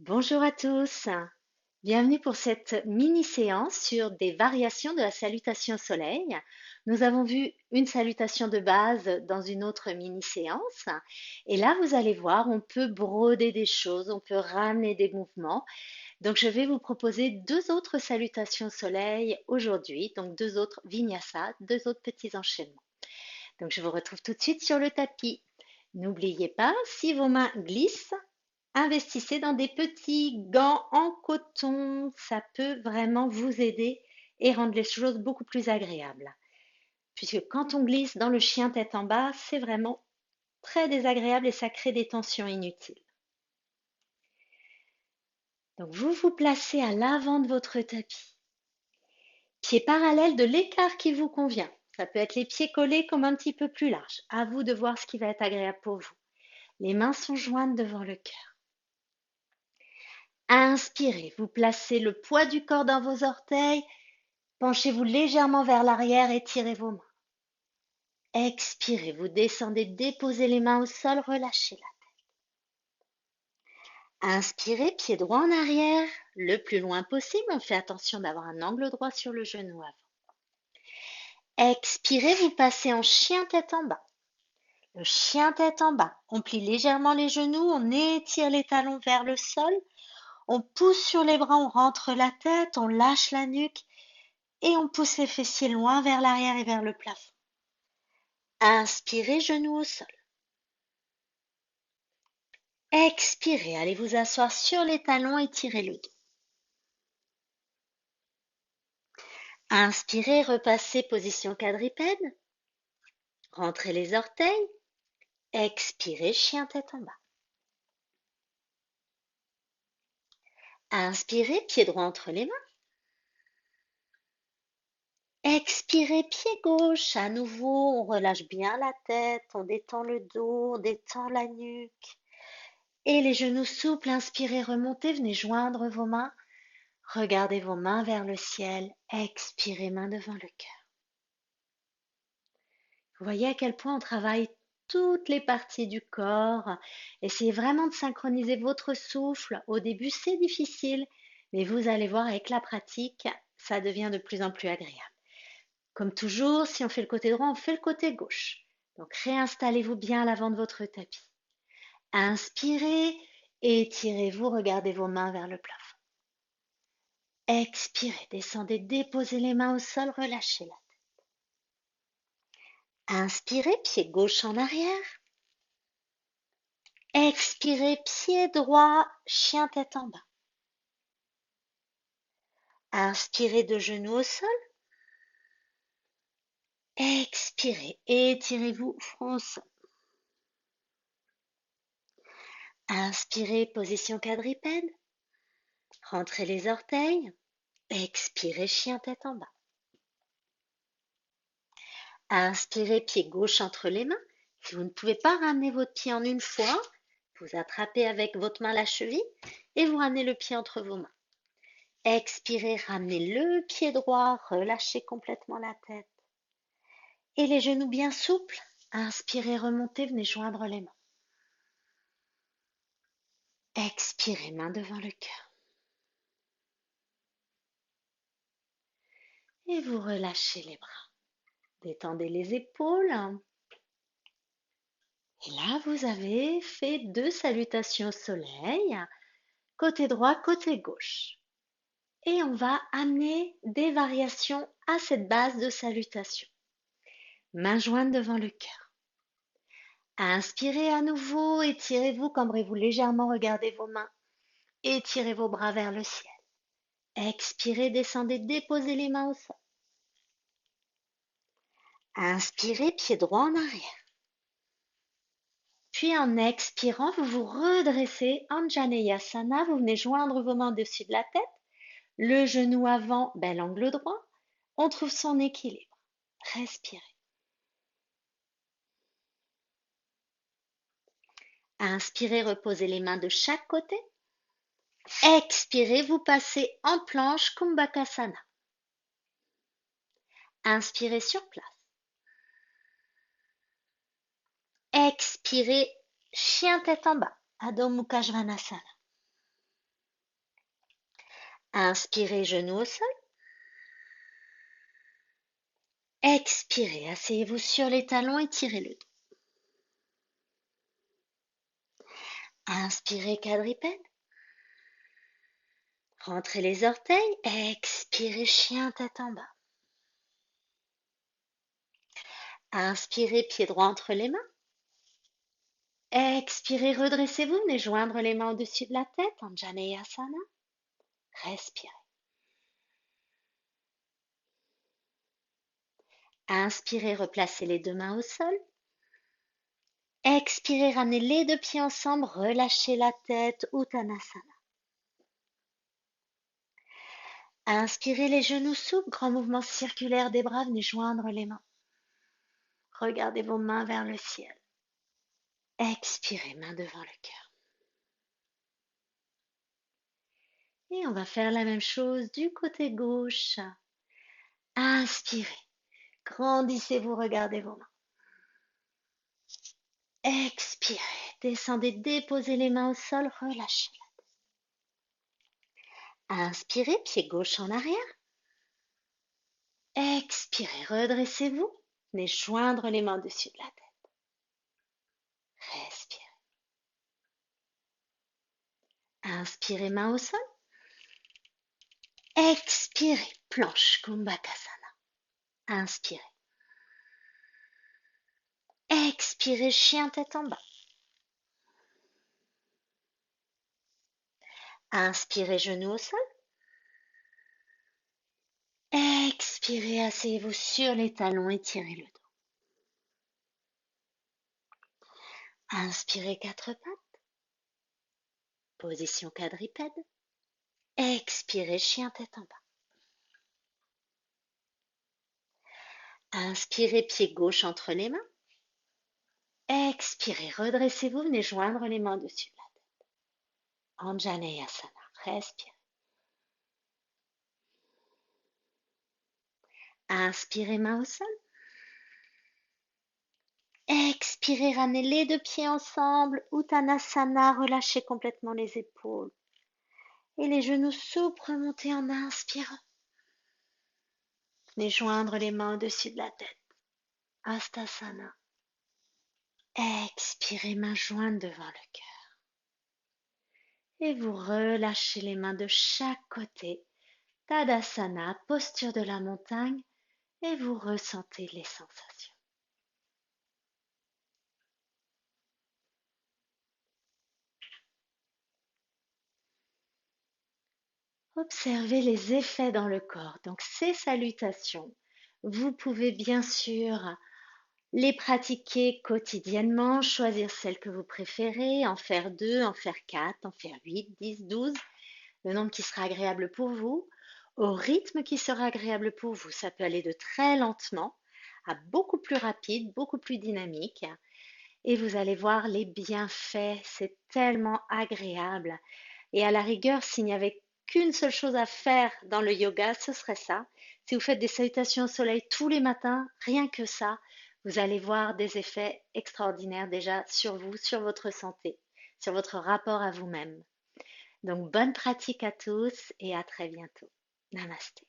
Bonjour à tous, bienvenue pour cette mini-séance sur des variations de la salutation au soleil. Nous avons vu une salutation de base dans une autre mini-séance et là vous allez voir, on peut broder des choses, on peut ramener des mouvements. Donc je vais vous proposer deux autres salutations au soleil aujourd'hui, donc deux autres vinyasas, deux autres petits enchaînements. Donc je vous retrouve tout de suite sur le tapis. N'oubliez pas, si vos mains glissent, investissez dans des petits gants en coton, ça peut vraiment vous aider et rendre les choses beaucoup plus agréables. Puisque quand on glisse dans le chien tête en bas, c'est vraiment très désagréable et ça crée des tensions inutiles. Donc vous vous placez à l'avant de votre tapis, pieds parallèles de l'écart qui vous convient. Ça peut être les pieds collés comme un petit peu plus large. À vous de voir ce qui va être agréable pour vous. Les mains sont jointes devant le cœur. Inspirez, vous placez le poids du corps dans vos orteils. Penchez-vous légèrement vers l'arrière et tirez vos mains. Expirez, vous descendez, déposez les mains au sol, relâchez la. Inspirez, pied droit en arrière, le plus loin possible. On fait attention d'avoir un angle droit sur le genou avant. Expirez, vous passez en chien tête en bas. Le chien tête en bas. On plie légèrement les genoux, on étire les talons vers le sol. On pousse sur les bras, on rentre la tête, on lâche la nuque et on pousse les fessiers loin vers l'arrière et vers le plafond. Inspirez, genoux au sol. Expirez, allez vous asseoir sur les talons et tirez le dos. Inspirez, repassez position quadrupède. Rentrez les orteils. Expirez, chien tête en bas. Inspirez, pied droit entre les mains. Expirez, pied gauche. À nouveau, on relâche bien la tête, on détend le dos, on détend la nuque. Et les genoux souples, inspirez, remontez, venez joindre vos mains. Regardez vos mains vers le ciel. Expirez, main devant le cœur. Vous voyez à quel point on travaille toutes les parties du corps. Essayez vraiment de synchroniser votre souffle. Au début, c'est difficile, mais vous allez voir avec la pratique, ça devient de plus en plus agréable. Comme toujours, si on fait le côté droit, on fait le côté gauche. Donc réinstallez-vous bien à l'avant de votre tapis. Inspirez, étirez-vous, regardez vos mains vers le plafond. Expirez, descendez, déposez les mains au sol, relâchez-la. Inspirez, pied gauche en arrière. Expirez, pied droit, chien tête en bas. Inspirez de genoux au sol. Expirez, étirez-vous, front au sol. Inspirez, position quadrupède. Rentrez les orteils. Expirez, chien tête en bas. Inspirez, pied gauche entre les mains. Si vous ne pouvez pas ramener votre pied en une fois, vous attrapez avec votre main la cheville et vous ramenez le pied entre vos mains. Expirez, ramenez le pied droit, relâchez complètement la tête. Et les genoux bien souples. Inspirez, remontez, venez joindre les mains. Expirez, main devant le cœur. Et vous relâchez les bras. Détendez les épaules. Et là, vous avez fait deux salutations au soleil, côté droit, côté gauche. Et on va amener des variations à cette base de salutation. Main jointe devant le cœur. Inspirez à nouveau, étirez-vous, cambrez-vous légèrement, regardez vos mains. Étirez vos bras vers le ciel. Expirez, descendez, déposez les mains au sol. Inspirez, pied droit en arrière. Puis en expirant, vous vous redressez, Anjaneyasana, vous venez joindre vos mains au-dessus de la tête, le genou avant, bel angle droit, on trouve son équilibre. Respirez. Inspirez, reposez les mains de chaque côté. Expirez, vous passez en planche Kumbhakasana. Inspirez sur place. Expirez, chien tête en bas, Adho Mukha Svanasana. Inspirez, genoux au sol. Expirez, asseyez-vous sur les talons et tirez le dos. Inspirez, quadrupède. Rentrez les orteils. Expirez, chien tête en bas. Inspirez, pied droit entre les mains. Expirez, redressez-vous, venez joindre les mains au-dessus de la tête, Anjaneyasana. Respirez. Inspirez, replacez les deux mains au sol. Expirez, ramenez les deux pieds ensemble, relâchez la tête, Uttanasana. Inspirez les genoux souples, grand mouvement circulaire des bras, venez joindre les mains. Regardez vos mains vers le ciel. Expirez, main devant le cœur. Et on va faire la même chose du côté gauche. Inspirez, grandissez-vous, regardez vos mains. Expirez, descendez, déposez les mains au sol, relâchez. Inspirez, pied gauche en arrière. Expirez, redressez-vous. Venez joindre les mains au-dessus de la tête. Respirez. Inspirez, main au sol. Expirez, planche, Kumbhakasana. Inspirez. Expirez, chien tête en bas. Inspirez, genoux au sol. Expirez, asseyez-vous sur les talons et tirez le dos. Inspirez, quatre pattes. Position quadrupède. Expirez, chien tête en bas. Inspirez, pied gauche entre les mains. Expirez, redressez-vous, venez joindre les mains au-dessus de la tête. Anjaneyasana, respirez. Inspirez, main au sol. Expirez, ramenez les deux pieds ensemble. Uttanasana, relâchez complètement les épaules. Et les genoux souples, remontez en inspirant. Venez joindre les mains au-dessus de la tête. Hastasana. Expirez, mains jointes devant le cœur. Et vous relâchez les mains de chaque côté. Tadasana, posture de la montagne. Et vous ressentez les sensations. Observez les effets dans le corps. Donc ces salutations, vous pouvez bien sûr les pratiquer quotidiennement, choisir celle que vous préférez, en faire 2, en faire 4, en faire 8, 10, 12, le nombre qui sera agréable pour vous, au rythme qui sera agréable pour vous. Ça peut aller de très lentement à beaucoup plus rapide, beaucoup plus dynamique. Et vous allez voir les bienfaits, c'est tellement agréable. Et à la rigueur, s'il n'y avait qu'une seule chose à faire dans le yoga, ce serait ça. Si vous faites des salutations au soleil tous les matins, rien que ça, vous allez voir des effets extraordinaires déjà sur vous, sur votre santé, sur votre rapport à vous-même. Donc bonne pratique à tous et à très bientôt. Namasté.